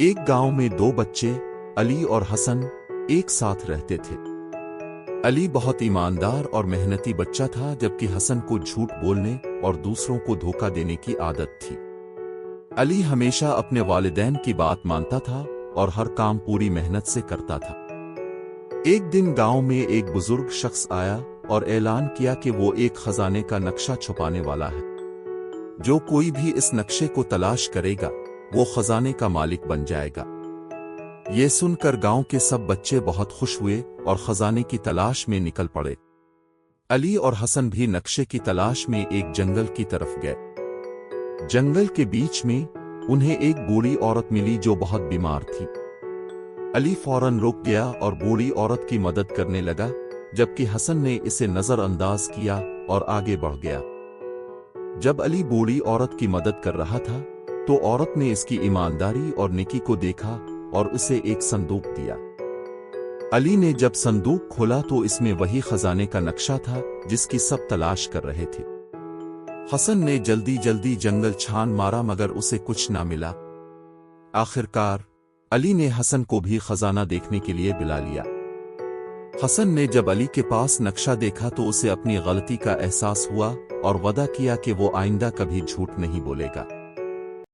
ایک گاؤں میں دو بچے علی اور حسن ایک ساتھ رہتے تھے۔ علی بہت ایماندار اور محنتی بچہ تھا، جبکہ حسن کو جھوٹ بولنے اور دوسروں کو دھوکہ دینے کی عادت تھی۔ علی ہمیشہ اپنے والدین کی بات مانتا تھا اور ہر کام پوری محنت سے کرتا تھا۔ ایک دن گاؤں میں ایک بزرگ شخص آیا اور اعلان کیا کہ وہ ایک خزانے کا نقشہ چھپانے والا ہے۔ جو کوئی بھی اس نقشے کو تلاش کرے گا وہ خزانے کا مالک بن جائے گا۔ یہ سن کر گاؤں کے سب بچے بہت خوش ہوئے اور خزانے کی تلاش میں نکل پڑے۔ علی اور حسن بھی نقشے کی تلاش میں ایک جنگل کی طرف گئے۔ جنگل کے بیچ میں انہیں ایک بوڑھی عورت ملی جو بہت بیمار تھی۔ علی فوراً رک گیا اور بوڑھی عورت کی مدد کرنے لگا، جبکہ حسن نے اسے نظر انداز کیا اور آگے بڑھ گیا۔ جب علی بوڑھی عورت کی مدد کر رہا تھا تو عورت نے اس کی ایمانداری اور نیکی کو دیکھا اور اسے ایک صندوق دیا۔ علی نے جب صندوق کھولا تو اس میں وہی خزانے کا نقشہ تھا جس کی سب تلاش کر رہے تھے۔ حسن نے جلدی جلدی جنگل چھان مارا مگر اسے کچھ نہ ملا۔ آخرکار علی نے حسن کو بھی خزانہ دیکھنے کے لیے بلا لیا۔ حسن نے جب علی کے پاس نقشہ دیکھا تو اسے اپنی غلطی کا احساس ہوا اور وعدہ کیا کہ وہ آئندہ کبھی جھوٹ نہیں بولے گا۔